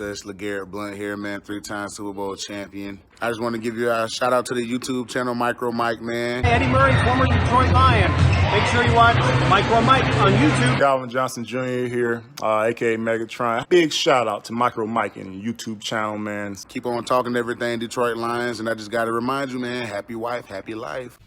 It's LeGarrette Blunt here, man, 3-time Super Bowl champion. I just want to give you a shout out to the YouTube channel, MicroMike, man. Eddie Murray, former Detroit Lion. Make sure you watch MicroMike on YouTube. Calvin Johnson Jr. here, aka Megatron. Big shout out to MicroMike and YouTube channel, man. Keep on talking everything Detroit Lions, and I just got to remind you, man, happy wife, happy life.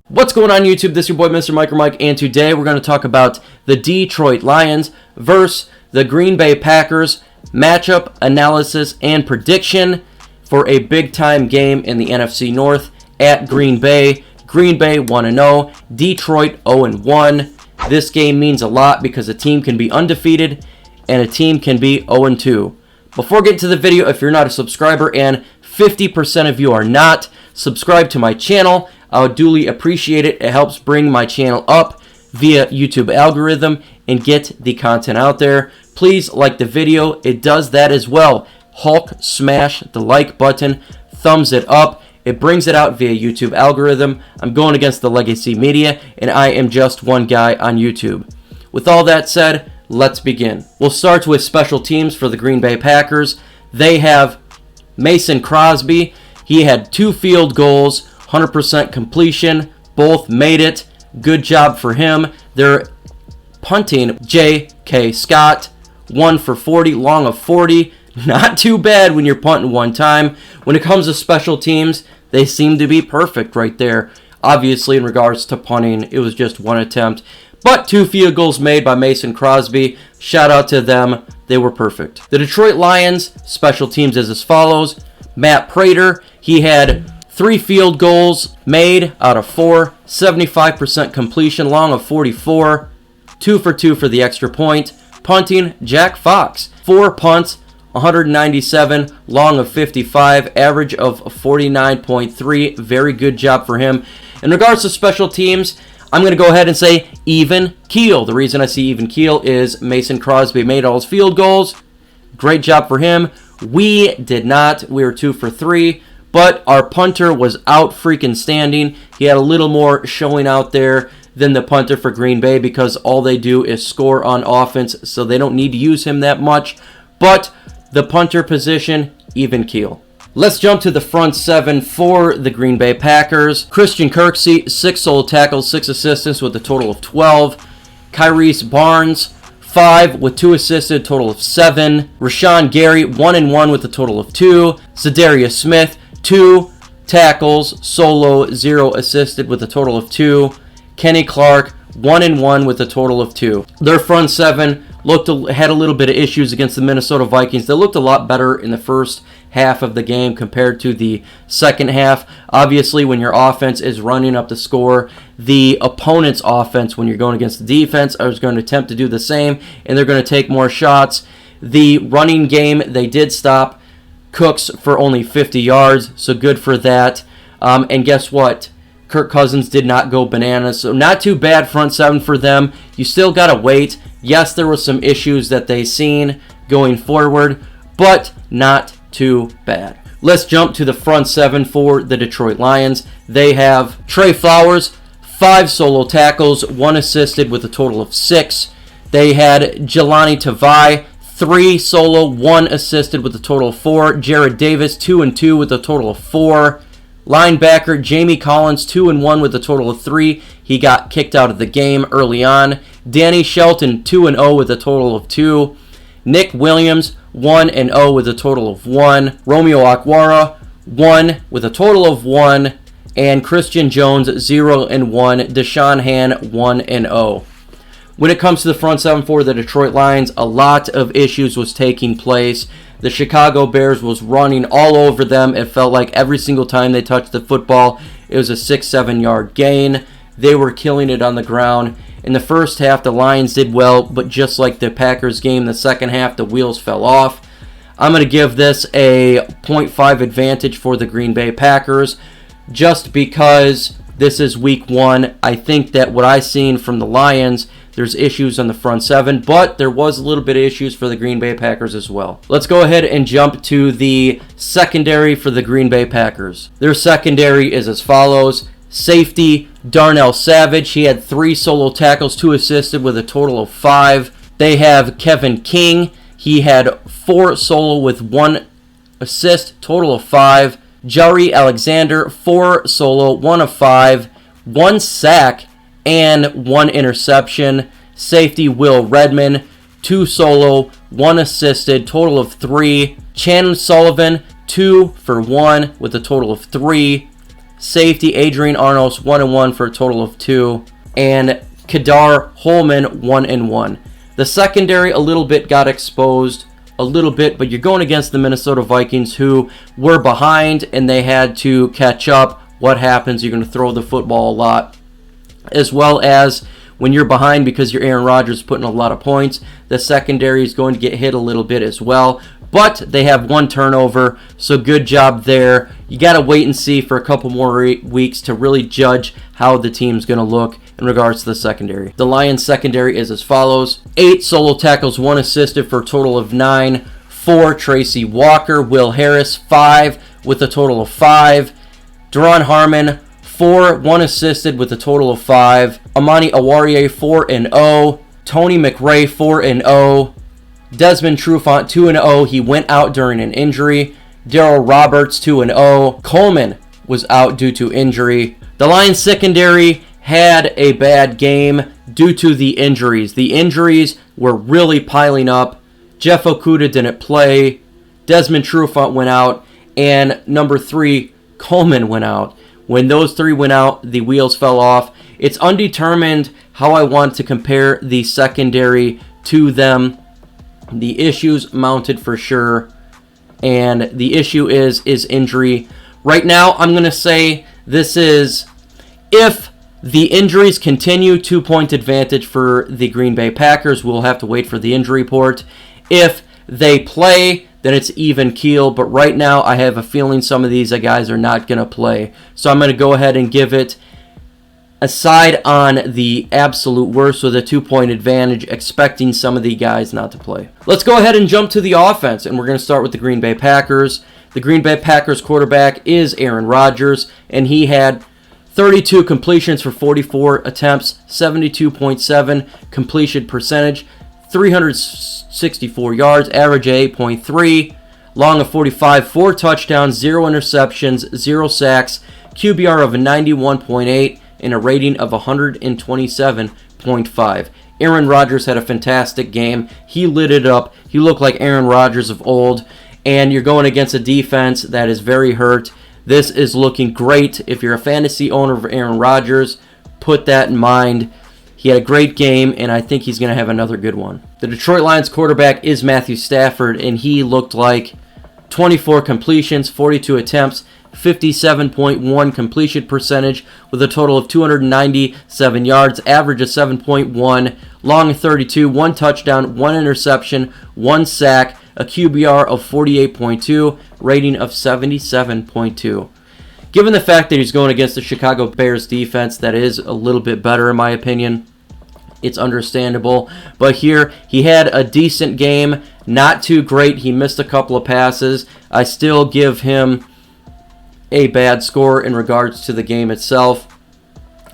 What's going on YouTube? This is your boy Mr. MicroMike, and today we're going to talk about the Detroit Lions versus the Green Bay Packers matchup analysis and prediction for a big-time game in the NFC North at Green Bay. Green Bay 1-0, Detroit 0-1. This game means a lot because a team can be undefeated and a team can be 0-2. Before getting to the video, if you're not a subscriber, and 50% of you are not, subscribe to my channel. I would duly appreciate it. It helps bring my channel up via YouTube algorithm and get the content out there. Please like the video. It does that as well. Hulk smash the like button. Thumbs it up. It brings it out via YouTube algorithm. I'm going against the legacy media, and I am just one guy on YouTube. With all that said, let's begin. We'll start with special teams for the Green Bay Packers. They have Mason Crosby. He had 2 field goals. 100% completion, both made it. Good job for him. They're punting J.K. Scott, 1 for 40, long of 40. Not too bad when you're punting one time. When it comes to special teams, they seem to be perfect right there. Obviously, in regards to punting, it was just 1 attempt. But 2 field goals made by Mason Crosby. Shout out to them. They were perfect. The Detroit Lions, special teams is as follows. Matt Prater, he had 3 field goals made out of 4, 75% completion, long of 44, 2 for 2 for the extra point. Punting, Jack Fox, 4 punts, 197, long of 55, average of 49.3. Very good job for him. In regards to special teams, I'm going to go ahead and say even keel. The reason I see even keel is Mason Crosby made all his field goals. Great job for him. We did not. We were 2 for 3. But our punter was out freaking standing. He had a little more showing out there than the punter for Green Bay because all they do is score on offense, so they don't need to use him that much. But the punter position, even keel. Let's jump to the front 7 for the Green Bay Packers. Christian Kirksey, 6 solo tackles, 6 assistants with a total of 12. Kyrese Barnes, 5 with 2 assisted, total of 7. Rashawn Gary, 1-1 with a total of 2. Zadarius Smith, 2 tackles, solo, 0 assisted with a total of 2. Kenny Clark, 1-1 with a total of 2. Their front 7 had a little bit of issues against the Minnesota Vikings. They looked a lot better in the first half of the game compared to the second half. Obviously, when your offense is running up the score, the opponent's offense, when you're going against the defense, is going to attempt to do the same, and they're going to take more shots. The running game, they did stop Cooks for only 50 yards, so good for that. And guess what? Kirk Cousins did not go bananas, so not too bad front 7 for them. You still got to wait. Yes, there were some issues that they seen going forward, but not too bad. Let's jump to the front 7 for the Detroit Lions. They have Trey Flowers, 5 solo tackles, 1 assisted with a total of 6. They had Jelani Tavai, 3 solo, 1 assisted with a total of 4. Jared Davis, 2-2 with a total of 4. Linebacker Jamie Collins, 2-1 with a total of 3. He got kicked out of the game early on. Danny Shelton, 2-0 with a total of 2. Nick Williams, 1-0 with a total of 1. Romeo Okwara, 1 with a total of 1. And Christian Jones, 0-1. Deshaun Han, 1-0. When it comes to the front 7 for the Detroit Lions, a lot of issues was taking place. The Chicago Bears was running all over them. It felt like every single time they touched the football, it was a 6-7 yard gain. They were killing it on the ground. In the first half, the Lions did well, but just like the Packers game, the second half, the wheels fell off. I'm going to give this a 0.5 advantage for the Green Bay Packers just because this is week 1. I think that what I've seen from the Lions, there's issues on the front 7, but there was a little bit of issues for the Green Bay Packers as well. Let's go ahead and jump to the secondary for the Green Bay Packers. Their secondary is as follows. Safety, Darnell Savage. He had 3 solo tackles, 2 assisted with a total of 5. They have Kevin King. He had 4 solo with 1 assist, total of 5. Jari Alexander, 4 solo, 1 of 5, 1 sack, and 1 interception. Safety, Will Redmond, 2 solo, 1 assisted, total of 3. Shannon Sullivan, 2 for 1 with a total of 3. Safety, Adrian Arnos, 1 and 1 for a total of 2. And Kadar Holman, 1 and 1. The secondary a little bit got exposed, a little bit, but you're going against the Minnesota Vikings, who were behind and they had to catch up. What happens? You're going to throw the football a lot, as well as when you're behind because you're Aaron Rodgers putting a lot of points, the secondary is going to get hit a little bit as well. But they have 1 turnover, so good job there. You got to wait and see for a couple more weeks to really judge how the team's going to look in regards to the secondary. The Lions secondary is as follows: 8 solo tackles, 1 assisted for a total of 9. 4, Tracy Walker. Will Harris, 5 with a total of 5. Deron Harmon, 4, 1 assisted with a total of 5. Amani Awarie, 4 and 0. Tony McRae, 4 and 0. Desmond Trufant, 2 and 0. He went out during an injury. Darryl Roberts, 2 and 0. Coleman was out due to injury. The Lions secondary had a bad game due to the injuries. The injuries were really piling up. Jeff Okudah didn't play. Desmond Trufant went out. And number 3, Coleman went out. When those 3 went out, the wheels fell off. It's undetermined how I want to compare the secondary to them. The issues mounted for sure, and the issue is injury. Right now, I'm going to say this is, if the injuries continue, 2-point advantage for the Green Bay Packers. We'll have to wait for the injury report. If they play, then it's even keel, but right now I have a feeling some of these guys are not going to play. So I'm going to go ahead and give it a side on the absolute worst with a 2-point advantage, expecting some of the guys not to play. Let's go ahead and jump to the offense, and we're going to start with the Green Bay Packers. The Green Bay Packers quarterback is Aaron Rodgers, and he had 32 completions for 44 attempts, 72.7 completion percentage, 364 yards, average 8.3, long of 45, 4 touchdowns, 0 interceptions, 0 sacks, QBR of 91.8, and a rating of 127.5. Aaron Rodgers had a fantastic game. He lit it up. He looked like Aaron Rodgers of old. And you're going against a defense that is very hurt. This is looking great. If you're a fantasy owner of Aaron Rodgers, put that in mind. He had a great game, and I think he's going to have another good one. The Detroit Lions quarterback is Matthew Stafford, and he looked like 24 completions, 42 attempts, 57.1 completion percentage with a total of 297 yards, average of 7.1, long of 32, 1 touchdown, 1 interception, 1 sack, a QBR of 48.2, rating of 77.2. Given the fact that he's going against the Chicago Bears defense that is a little bit better in my opinion, it's understandable. But here, he had a decent game, not too great. He missed a couple of passes. I still give him a bad score in regards to the game itself.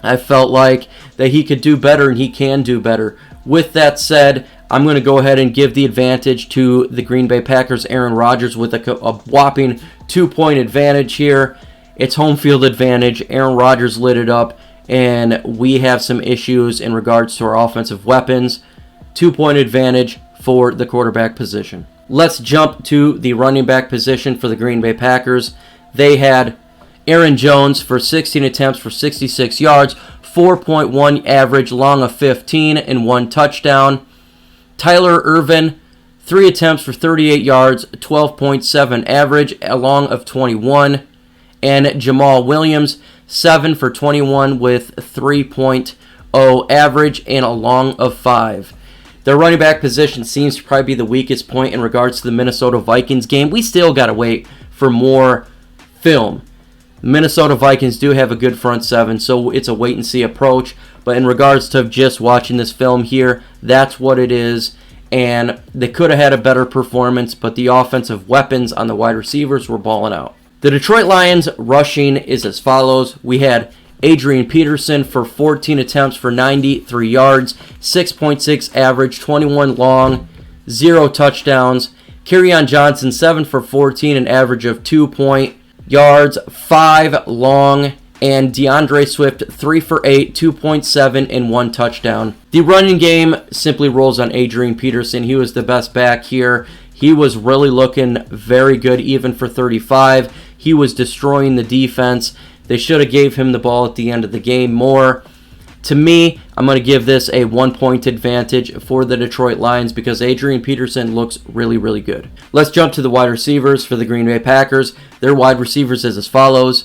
I felt like that he could do better, and he can do better. With that said, I'm going to go ahead and give the advantage to the Green Bay Packers, Aaron Rodgers, with a whopping 2-point advantage here. It's home field advantage. Aaron Rodgers lit it up, and we have some issues in regards to our offensive weapons. 2-point advantage for the quarterback position. Let's jump to the running back position for the Green Bay Packers. They had Aaron Jones for 16 attempts for 66 yards, 4.1 average, long of 15, and 1 touchdown. Tyler Ervin, 3 attempts for 38 yards, 12.7 average, a long of 21. And Jamal Williams, 7 for 21 with 3.0 average and a long of 5. Their running back position seems to probably be the weakest point in regards to the Minnesota Vikings game. We still got to wait for more film. The Minnesota Vikings do have a good front seven, so it's a wait-and-see approach. But in regards to just watching this film here, that's what it is. And they could have had a better performance, but the offensive weapons on the wide receivers were balling out. The Detroit Lions rushing is as follows. We had Adrian Peterson for 14 attempts for 93 yards, 6.6 average, 21 long, 0 touchdowns. Kerryon Johnson 7 for 14, an average of 2 yards, 5 long. And DeAndre Swift 3 for 8, 2.7, and 1 touchdown. The running game simply rolls on Adrian Peterson. He was the best back here. He was really looking very good even for 35. He was destroying the defense. They should have gave him the ball at the end of the game more. To me, I'm going to give this a 1-point advantage for the Detroit Lions because Adrian Peterson looks really, really good. Let's jump to the wide receivers for the Green Bay Packers. Their wide receivers is as follows.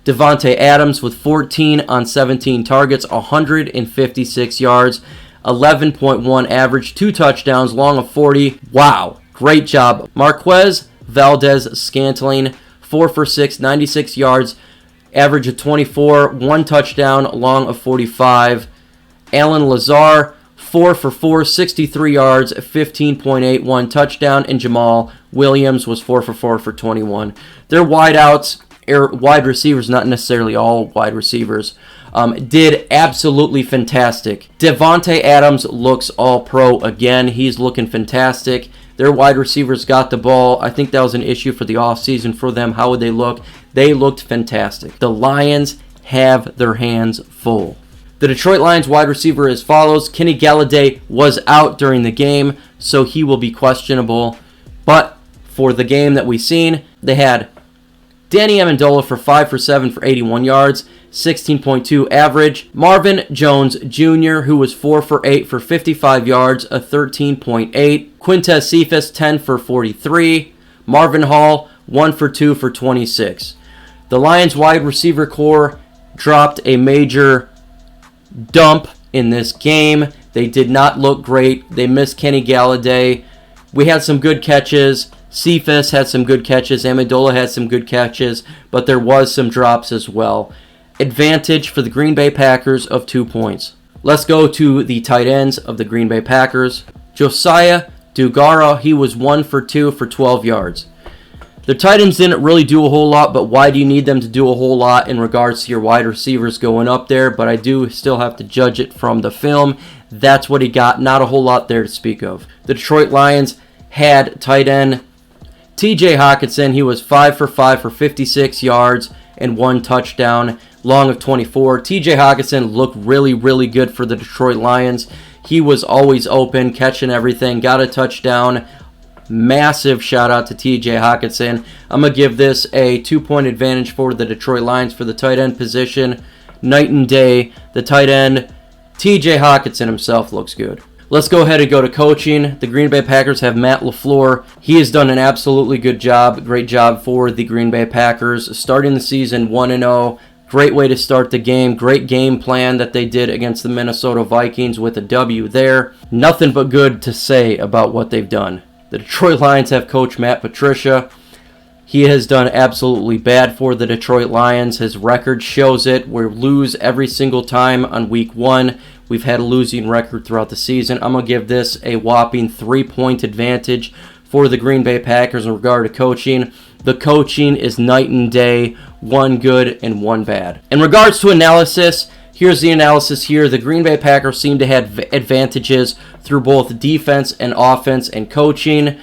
Devontae Adams with 14 on 17 targets, 156 yards, 11.1 average, 2 touchdowns, long of 40. Wow, great job. Marquez Valdez-Scantling, 4 for 6, 96 yards, average of 24, 1 touchdown, long of 45. Alan Lazar, 4 for 4, 63 yards, 15.8, 1 touchdown, and Jamal Williams was 4 for 4 for 21. Their wideouts, wide receivers, not necessarily all wide receivers, did absolutely fantastic. Devontae Adams looks all pro again. He's looking fantastic. Their wide receivers got the ball. I think that was an issue for the offseason for them. How would they look? They looked fantastic. The Lions have their hands full. The Detroit Lions wide receiver as follows. Kenny Galladay was out during the game, so he will be questionable. But for the game that we've seen, they had Danny Amendola for 5 for 7 for 81 yards, 16.2 average. Marvin Jones Jr., who was 4 for 8 for 55 yards, a 13.8. Quintez Cephas, 10 for 43. Marvin Hall, 1 for 2 for 26. The Lions wide receiver core dropped a major dump in this game. They did not look great. They missed Kenny Galladay. We had some good catches. Cephas had some good catches. Amendola had some good catches, but there was some drops as well. Advantage for the Green Bay Packers of 2 points. Let's go to the tight ends of the Green Bay Packers. Josiah Dugara, he was 1 for 2 for 12 yards. The tight ends didn't really do a whole lot, but why do you need them to do a whole lot in regards to your wide receivers going up there? But I do still have to judge it from the film. That's what he got. Not a whole lot there to speak of. The Detroit Lions had tight end TJ Hockenson. He was 5 for 5 for 56 yards and 1 touchdown, long of 24. TJ Hockenson looked really, really good for the Detroit Lions. He was always open, catching everything, got a touchdown. Massive shout out to TJ Hockenson. I'm going to give this a 2-point advantage for the Detroit Lions for the tight end position. Night and day. The tight end, TJ Hockenson himself, looks good. Let's go ahead and go to coaching. The Green Bay Packers have Matt LaFleur. He has done an absolutely good job. Great job for the Green Bay Packers. Starting the season 1-0. Great way to start the game. Great game plan that they did against the Minnesota Vikings with a W there. Nothing but good to say about what they've done. The Detroit Lions have Coach Matt Patricia. He has done absolutely bad for the Detroit Lions. His record shows it. We lose every single time on week 1. We've had a losing record throughout the season. I'm going to give this a whopping 3-point advantage for the Green Bay Packers in regard to coaching. The coaching is night and day, 1 good and 1 bad. In regards to analysis, here's the analysis here. The Green Bay Packers seem to have advantages through both defense and offense and coaching.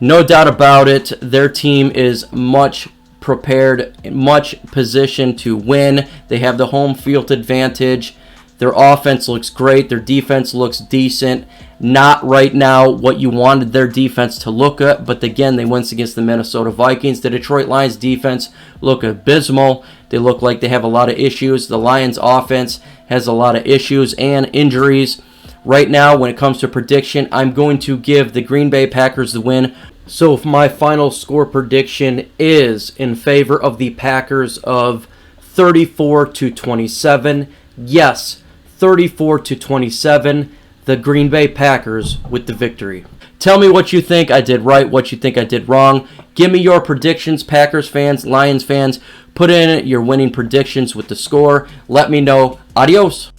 No doubt about it, their team is much prepared, much positioned to win. They have the home field advantage. Their offense looks great. Their defense looks decent. Not right now what you wanted their defense to look at, but again, they went against the Minnesota Vikings. The Detroit Lions defense look abysmal. They look like they have a lot of issues. The Lions offense has a lot of issues and injuries. Right now, when it comes to prediction, I'm going to give the Green Bay Packers the win. So if my final score prediction is in favor of the Packers of 34-27, yes, 34-27, the Green Bay Packers with the victory. Tell me what you think I did right, what you think I did wrong. Give me your predictions, Packers fans, Lions fans. Put in your winning predictions with the score. Let me know. Adios.